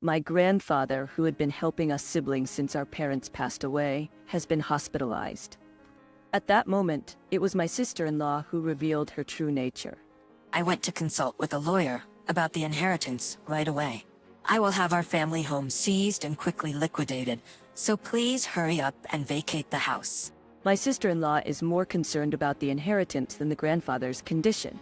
My grandfather, who had been helping us siblings since our parents passed away, has been hospitalized. At that moment, it was my sister-in-law who revealed her true nature. I went to consult with a lawyer about the inheritance right away. I will have our family home seized and quickly liquidated, so please hurry up and vacate the house. My sister-in-law is more concerned about the inheritance than the grandfather's condition.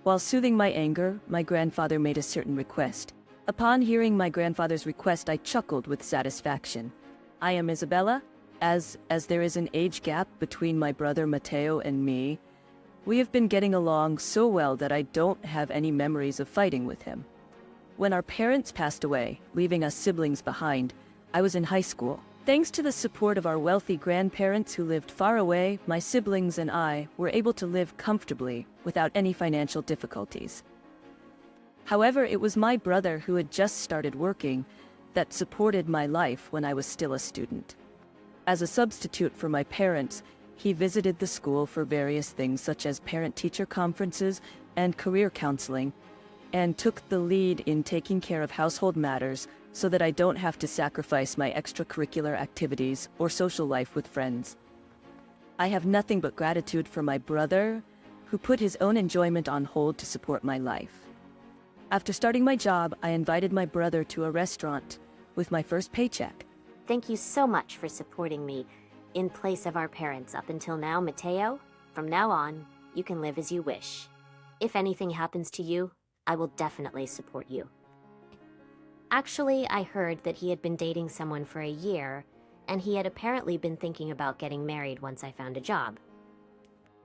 While soothing my anger, my grandfather made a certain request. Upon hearing my grandfather's request, I chuckled with satisfaction. I am Isabella. As there is an age gap between my brother Matteo and me, we have been getting along so well that I don't have any memories of fighting with him. When our parents passed away, leaving us siblings behind, I was in high school. Thanks to the support of our wealthy grandparents who lived far away, my siblings and I were able to live comfortably without any financial difficulties. However, it was my brother who had just started working that supported my life when I was still a student. As a substitute for my parents, he visited the school for various things such as parent-teacher conferences and career counseling, and took the lead in taking care of household matters so that I don't have to sacrifice my extracurricular activities or social life with friends. I have nothing but gratitude for my brother, who put his own enjoyment on hold to support my life. After starting my job, I invited my brother to a restaurant with my first paycheck. Thank you so much for supporting me in place of our parents up until now, Matteo. From now on, you can live as you wish. If anything happens to you, I will definitely support you. Actually, I heard that he had been dating someone for a year, and he had apparently been thinking about getting married once I found a job.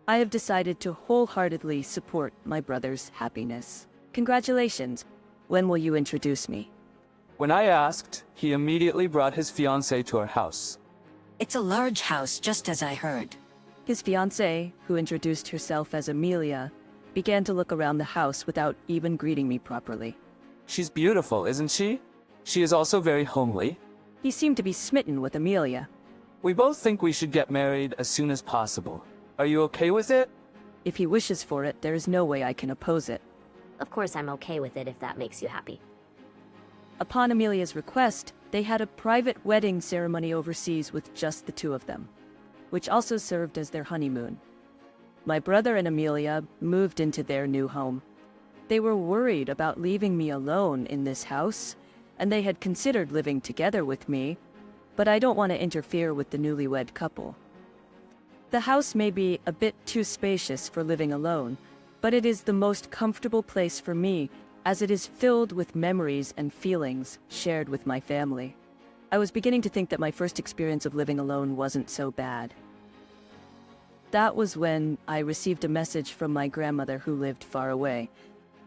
I have decided to wholeheartedly support my brother's happiness. Congratulations. When will you introduce me? When I asked, he immediately brought his fiancée to our house. It's a large house, just as I heard. His fiancée, who introduced herself as Amelia, began to look around the house without even greeting me properly. She's beautiful, isn't she? She is also very homely. He seemed to be smitten with Amelia. We both think we should get married as soon as possible. Are you okay with it? If he wishes for it, there is no way I can oppose it. Of course, I'm okay with it if that makes you happy. Upon Amelia's request, they had a private wedding ceremony overseas with just the two of them, which also served as their honeymoon. My brother and Amelia moved into their new home. They were worried about leaving me alone in this house, and they had considered living together with me, but I don't want to interfere with the newlywed couple. The house may be a bit too spacious for living alone, but it is the most comfortable place for me, as it is filled with memories and feelings shared with my family. I was beginning to think that my first experience of living alone wasn't so bad. That was when I received a message from my grandmother who lived far away.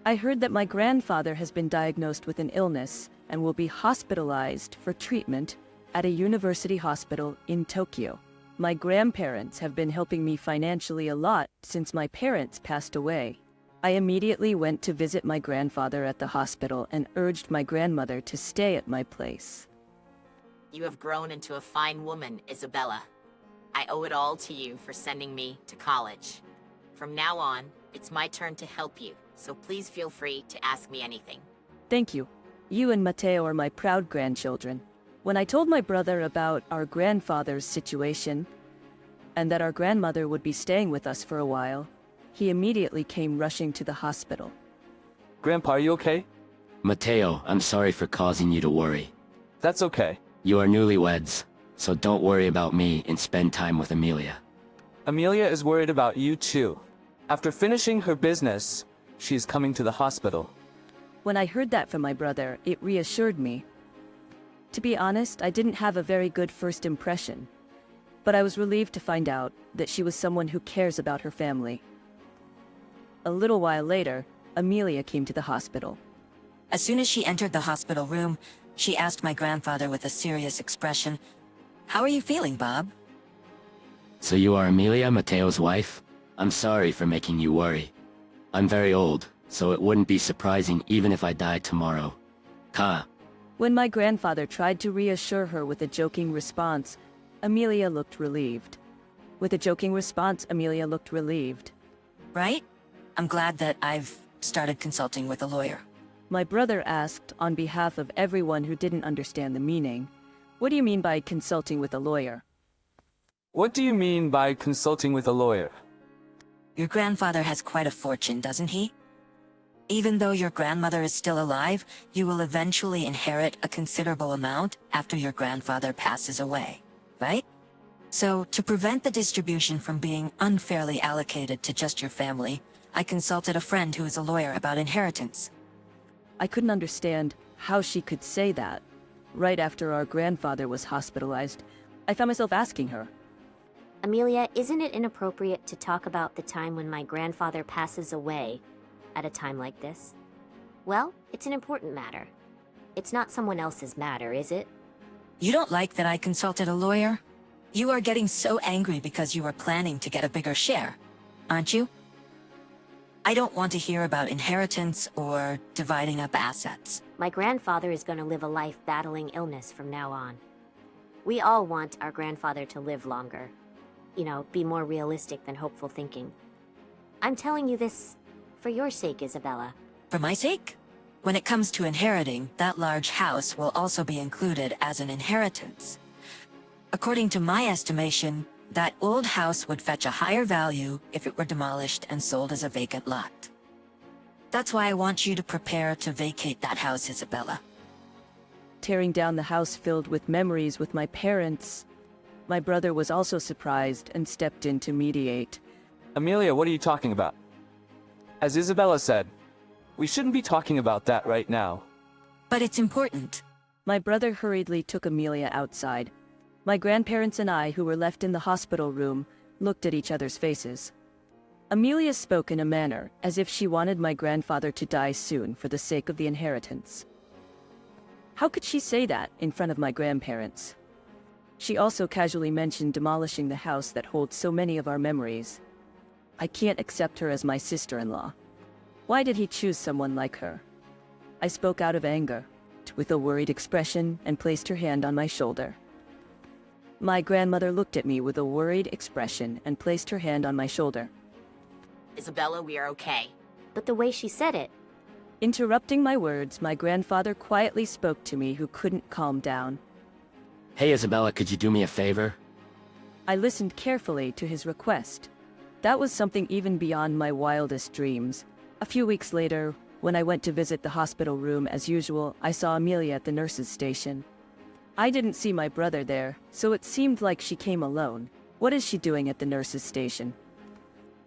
I heard that my grandfather has been diagnosed with an illness and will be hospitalized for treatment at a university hospital in Tokyo. My grandparents have been helping me financially a lot since my parents passed away. I immediately went to visit my grandfather at the hospital and urged my grandmother to stay at my place. You have grown into a fine woman, Isabella. I owe it all to you for sending me to college. From now on, it's my turn to help you, so please feel free to ask me anything. Thank you. You and Matteo are my proud grandchildren. When I told my brother about our grandfather's situation, and that our grandmother would be staying with us for a while, he immediately came rushing to the hospital. Grandpa, are you okay? Matteo, I'm sorry for causing you to worry. That's okay. You are newlyweds, so don't worry about me and spend time with Amelia. Amelia is worried about you too. After finishing her business, she is coming to the hospital. When I heard that from my brother, it reassured me. To be honest, I didn't have a very good first impression, but I was relieved to find out that she was someone who cares about her family. A little while later, Amelia came to the hospital. As soon as she entered the hospital room, she asked my grandfather with a serious expression, "How are you feeling, Bob?" So you are Amelia, Matteo's wife? I'm sorry for making you worry. I'm very old, so it wouldn't be surprising even if I died tomorrow. Ka. When my grandfather tried to reassure her with a joking response, Amelia looked relieved. With a joking response, Amelia looked relieved. Right? I'm glad that I've started consulting with a lawyer. My brother asked on behalf of everyone who didn't understand the meaning, "What do you mean by consulting with a lawyer?" What do you mean by consulting with a lawyer? Your grandfather has quite a fortune, doesn't he? Even though your grandmother is still alive, you will eventually inherit a considerable amount after your grandfather passes away, right? So, to prevent the distribution from being unfairly allocated to just your family, I consulted a friend who is a lawyer about inheritance. I couldn't understand how she could say that. Right after our grandfather was hospitalized, I found myself asking her, Amelia, isn't it inappropriate to talk about the time when my grandfather passes away at a time like this? Well, it's an important matter. It's not someone else's matter, is it? You don't like that I consulted a lawyer? You are getting so angry because you were planning to get a bigger share, aren't you? I don't want to hear about inheritance or dividing up assets. My grandfather is going to live a life battling illness from now on. We all want our grandfather to live longer. You know, be more realistic than hopeful thinking. I'm telling you this for your sake, Isabella. For my sake? When it comes to inheriting, that large house will also be included as an inheritance. According to my estimation, that old house would fetch a higher value if it were demolished and sold as a vacant lot. That's why I want you to prepare to vacate that house, Isabella. tearing down the house filled with memories with my parents. My brother was also surprised and stepped in to mediate. Amelia, what are you talking about? As Isabella said, we shouldn't be talking about that right now. But it's important. My brother hurriedly took Amelia outside. My grandparents and I, who were left in the hospital room, looked at each other's faces. Amelia spoke in a manner as if she wanted my grandfather to die soon for the sake of the inheritance. How could she say that in front of my grandparents? She also casually mentioned demolishing the house that holds so many of our memories. I can't accept her as my sister-in-law. Why did he choose someone like her? I spoke out of anger, with a worried expression, and placed her hand on my shoulder. My grandmother looked at me with a worried expression and placed her hand on my shoulder. Isabella, we are okay. But the way she said it, Interrupting my words, my grandfather quietly spoke to me, who couldn't calm down. Hey Isabella, could you do me a favor? I listened carefully to his request. That was something even beyond my wildest dreams. A few weeks later, when I went to visit the hospital room as usual, I saw Amelia at the nurse's station. I didn't see my brother there, so it seemed like she came alone. What is she doing at the nurse's station?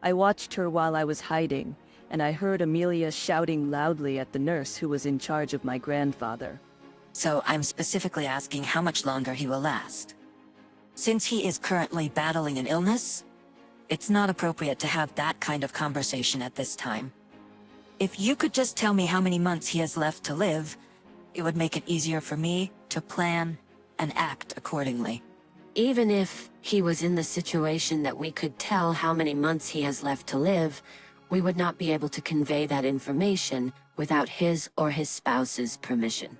I watched her while I was hiding, and I heard Amelia shouting loudly at the nurse who was in charge of my grandfather. So I'm specifically asking how much longer he will last. Since he is currently battling an illness, it's not appropriate to have that kind of conversation at this time. If you could just tell me how many months he has left to live, it would make it easier for me to plan and act accordingly. Even if he was in the situation that we could tell how many months he has left to live, we would not be able to convey that information without his or his spouse's permission.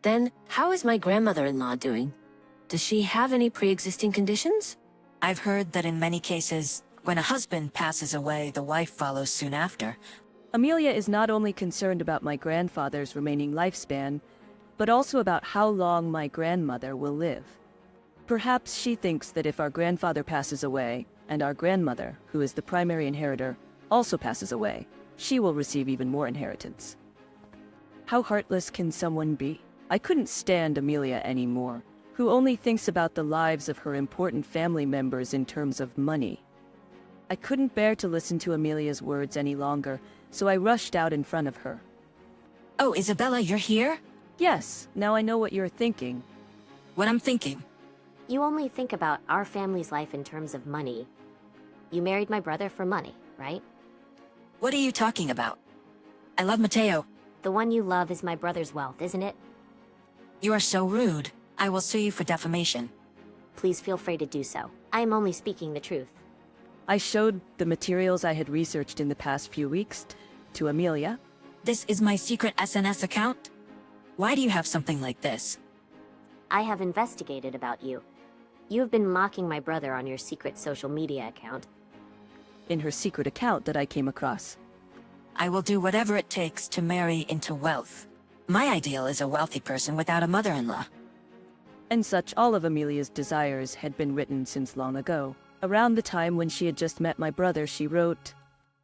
Then, how is my grandmother-in-law doing? Does she have any pre-existing conditions? I've heard that in many cases, when a husband passes away, the wife follows soon after. Amelia is not only concerned about my grandfather's remaining lifespan, but also about how long my grandmother will live. Perhaps she thinks that if our grandfather passes away, and our grandmother, who is the primary inheritor, also passes away, she will receive even more inheritance. How heartless can someone be? I couldn't stand Amelia anymore, who only thinks about the lives of her important family members in terms of money. I couldn't bear to listen to Amelia's words any longer, so I rushed out in front of her. Oh, Isabella, you're here? Yes, now I know what you're thinking. What I'm thinking. you only think about our family's life in terms of money. You married my brother for money, right? What are you talking about? I love Mateo. The one you love is my brother's wealth, isn't it? You are so rude. I will sue you for defamation. Please feel free to do so. I am only speaking the truth. I showed the materials I had researched in the past few weeks to Amelia. This is my secret SNS account? Why do you have something like this? I have investigated about you. You have been mocking my brother on your secret social media account. In her secret account that I came across. I will do whatever it takes to marry into wealth. My ideal is a wealthy person without a mother-in-law. And such all of Amelia's desires had been written since long ago. Around the time when she had just met my brother, she wrote,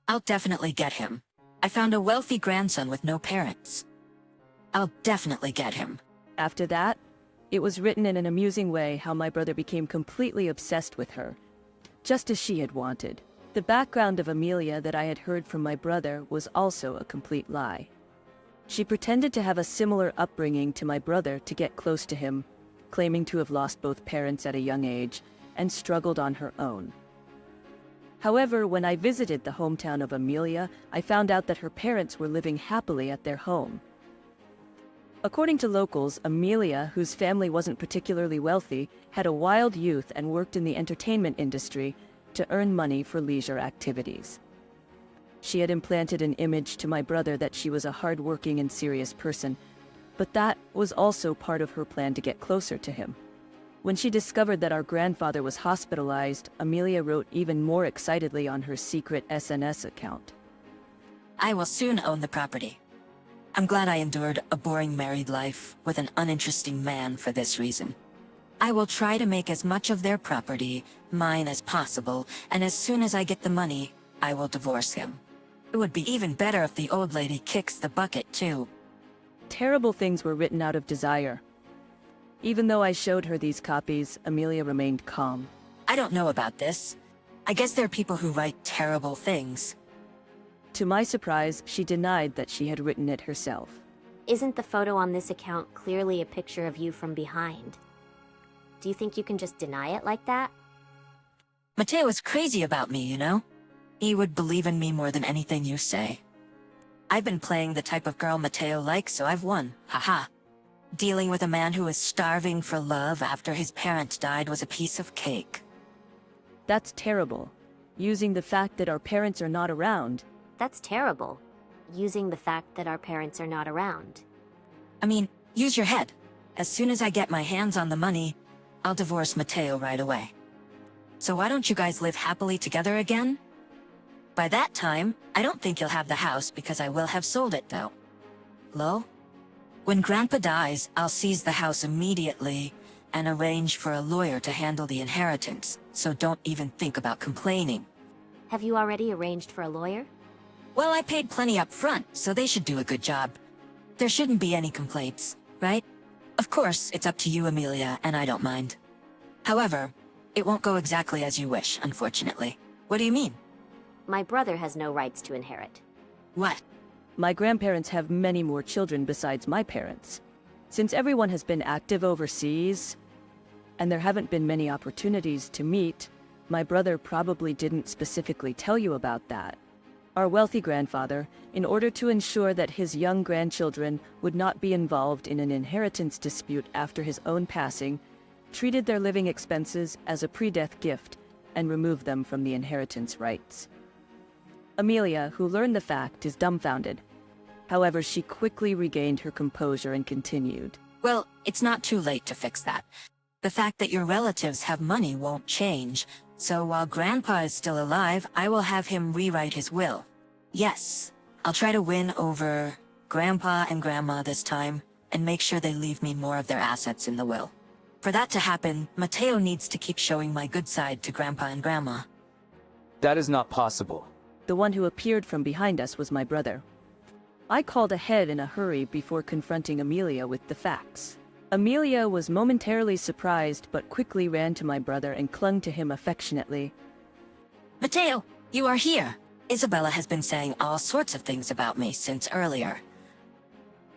I'll definitely get him. I found a wealthy grandson with no parents. I'll definitely get him. After that, it was written in an amusing way how my brother became completely obsessed with her, just as she had wanted. The background of Amelia that I had heard from my brother was also a complete lie. She pretended to have a similar upbringing to my brother to get close to him, claiming to have lost both parents at a young age and struggled on her own. However, when I visited the hometown of Amelia, I found out that her parents were living happily at their home. According to locals, Amelia, whose family wasn't particularly wealthy, had a wild youth and worked in the entertainment industry to earn money for leisure activities. She had implanted an image to my brother that she was a hard-working and serious person, but that was also part of her plan to get closer to him. When she discovered that our grandfather was hospitalized, Amelia wrote even more excitedly on her secret SNS account. I will soon own the property. I'm glad I endured a boring married life with an uninteresting man for this reason. I will try to make as much of their property mine as possible, and as soon as I get the money, I will divorce him. It would be even better if the old lady kicks the bucket too. Terrible things were written out of desire. Even though I showed her these copies, Amelia remained calm. I don't know about this. I guess there are people who write terrible things. To my surprise, she denied that she had written it herself. Isn't the photo on this account clearly a picture of you from behind? Do you think you can just deny it like that? Mateo is crazy about me, you know? He would believe in me more than anything you say. I've been playing the type of girl Mateo likes, so I've won. Haha. Dealing with a man who is starving for love after his parents died was a piece of cake. That's terrible. Using the fact that our parents are not around. That's terrible. Using the fact that our parents are not around. I mean, use your head. As soon as I get my hands on the money, I'll divorce Mateo right away. So why don't you guys live happily together again? By that time, I don't think you'll have the house because I will have sold it though. Lo? When Grandpa dies, I'll seize the house immediately and arrange for a lawyer to handle the inheritance, so don't even think about complaining. Have you already arranged for a lawyer? Well, I paid plenty up front, so they should do a good job. There shouldn't be any complaints, right? Of course, it's up to you, Amelia, and I don't mind. However, it won't go exactly as you wish, unfortunately. What do you mean? My brother has no rights to inherit. What? My grandparents have many more children besides my parents. Since everyone has been active overseas, and there haven't been many opportunities to meet, my brother probably didn't specifically tell you about that. Our wealthy grandfather, in order to ensure that his young grandchildren would not be involved in an inheritance dispute after his own passing, treated their living expenses as a pre-death gift and removed them from the inheritance rights. Amelia, who learned the fact, is dumbfounded. However, she quickly regained her composure and continued. Well, it's not too late to fix that. The fact that your relatives have money won't change, so while Grandpa is still alive, I will have him rewrite his will. Yes, I'll try to win over Grandpa and Grandma this time, and make sure they leave me more of their assets in the will. For that to happen, Mateo needs to keep showing my good side to Grandpa and Grandma. That is not possible. The one who appeared from behind us was my brother. I called ahead in a hurry before confronting Amelia with the facts. Amelia was momentarily surprised but quickly ran to my brother and clung to him affectionately. Mateo, you are here. Isabella has been saying all sorts of things about me since earlier.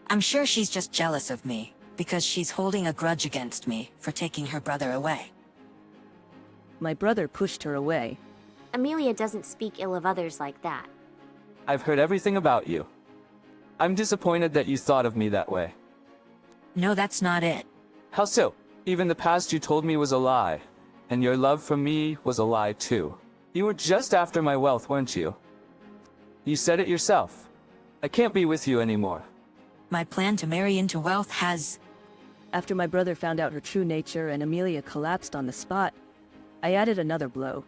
I'm sure she's just jealous of me, because she's holding a grudge against me for taking her brother away. My brother pushed her away. Amelia doesn't speak ill of others like that. I've heard everything about you. I'm disappointed that you thought of me that way. No, that's not it. How so? Even the past you told me was a lie, and your love for me was a lie too. You were just after my wealth, weren't you? You said it yourself. I can't be with you anymore. My plan to marry into wealth has... After my brother found out her true nature and Amelia collapsed on the spot, I added another blow.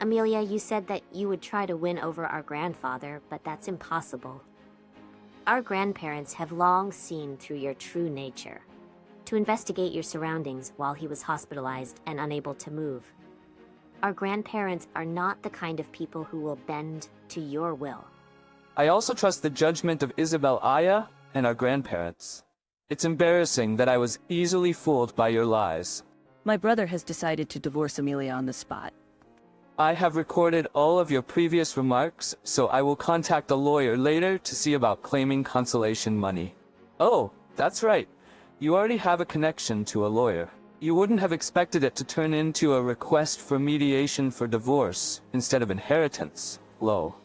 Amelia, you said that you would try to win over our grandfather, but that's impossible. Our grandparents have long seen through your true nature. To investigate your surroundings while he was hospitalized and unable to move. Our grandparents are not the kind of people who will bend to your will. I also trust the judgment of Isabel Aya and our grandparents. It's embarrassing that I was easily fooled by your lies. My brother has decided to divorce Amelia on the spot. I have recorded all of your previous remarks, so I will contact a lawyer later to see about claiming consolation money. Oh, that's right. You already have a connection to a lawyer. You wouldn't have expected it to turn into a request for mediation for divorce instead of inheritance, Lo.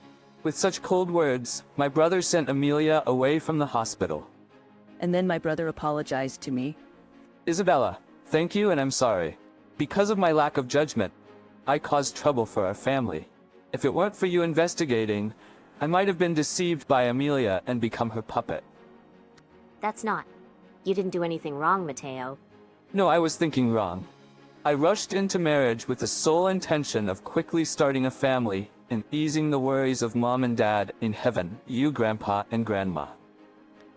With such cold words, my brother sent Amelia away from the hospital. And then my brother apologized to me. Isabella, thank you and I'm sorry. Because of my lack of judgment, I caused trouble for our family. If it weren't for you investigating, I might have been deceived by Amelia and become her puppet. That's not. You didn't do anything wrong, Mateo. No, I was thinking wrong. I rushed into marriage with the sole intention of quickly starting a family and easing the worries of mom and dad in heaven, you, grandpa and grandma.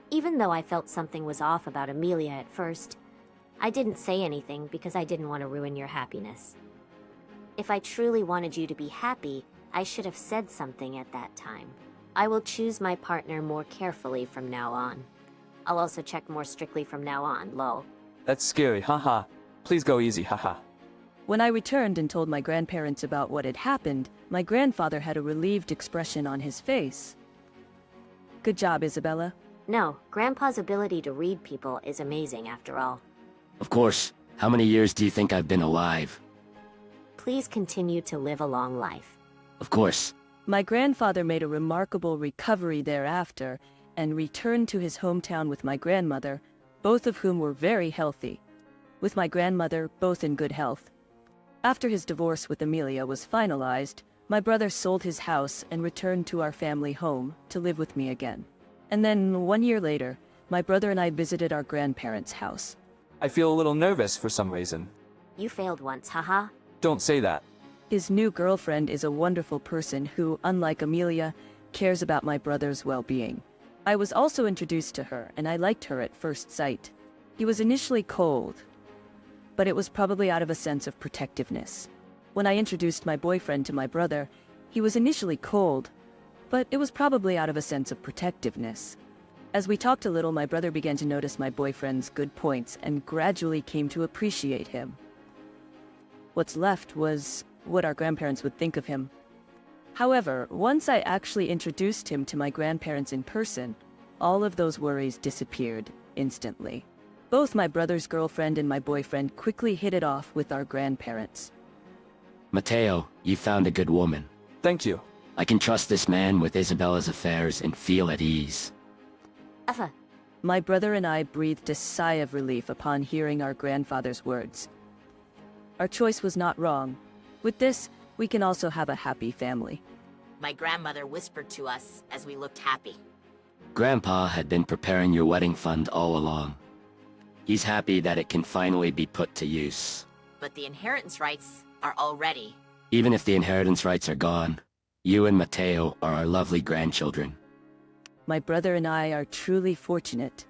Even though I felt something was off about Amelia at first, I didn't say anything because I didn't want to ruin your happiness. If I truly wanted you to be happy, I should have said something at that time. I will choose my partner more carefully from now on. I'll also check more strictly from now on, Lo. That's scary, haha. Please go easy, haha. When I returned and told my grandparents about what had happened, my grandfather had a relieved expression on his face. Good job, Isabella. No, Grandpa's ability to read people is amazing after all. Of course. How many years do you think I've been alive? Please continue to live a long life. Of course. My grandfather made a remarkable recovery thereafter and returned to his hometown with my grandmother, both of whom were very healthy. With my grandmother, both in good health. After his divorce with Amelia was finalized, my brother sold his house and returned to our family home to live with me again. And then 1 year later, my brother and I visited our grandparents' house. I feel a little nervous for some reason. You failed once, haha. Don't say that. His new girlfriend is a wonderful person who, unlike Amelia, cares about my brother's well-being. I was also introduced to her, and I liked her at first sight. He was initially cold, but it was probably out of a sense of protectiveness. When I introduced my boyfriend to my brother, he was initially cold, but it was probably out of a sense of protectiveness. As we talked a little, my brother began to notice my boyfriend's good points and gradually came to appreciate him. What's left was what our grandparents would think of him. However, once I actually introduced him to my grandparents in person, all of those worries disappeared instantly. Both my brother's girlfriend and my boyfriend quickly hit it off with our grandparents. Mateo, you found a good woman. Thank you. I can trust this man with Isabella's affairs and feel at ease. My brother and I breathed a sigh of relief upon hearing our grandfather's words. Our choice was not wrong. With this, we can also have a happy family. My grandmother whispered to us as we looked happy. Grandpa had been preparing your wedding fund all along. He's happy that it can finally be put to use. But the inheritance rights are already. Even if the inheritance rights are gone, you and Mateo are our lovely grandchildren. My brother and I are truly fortunate.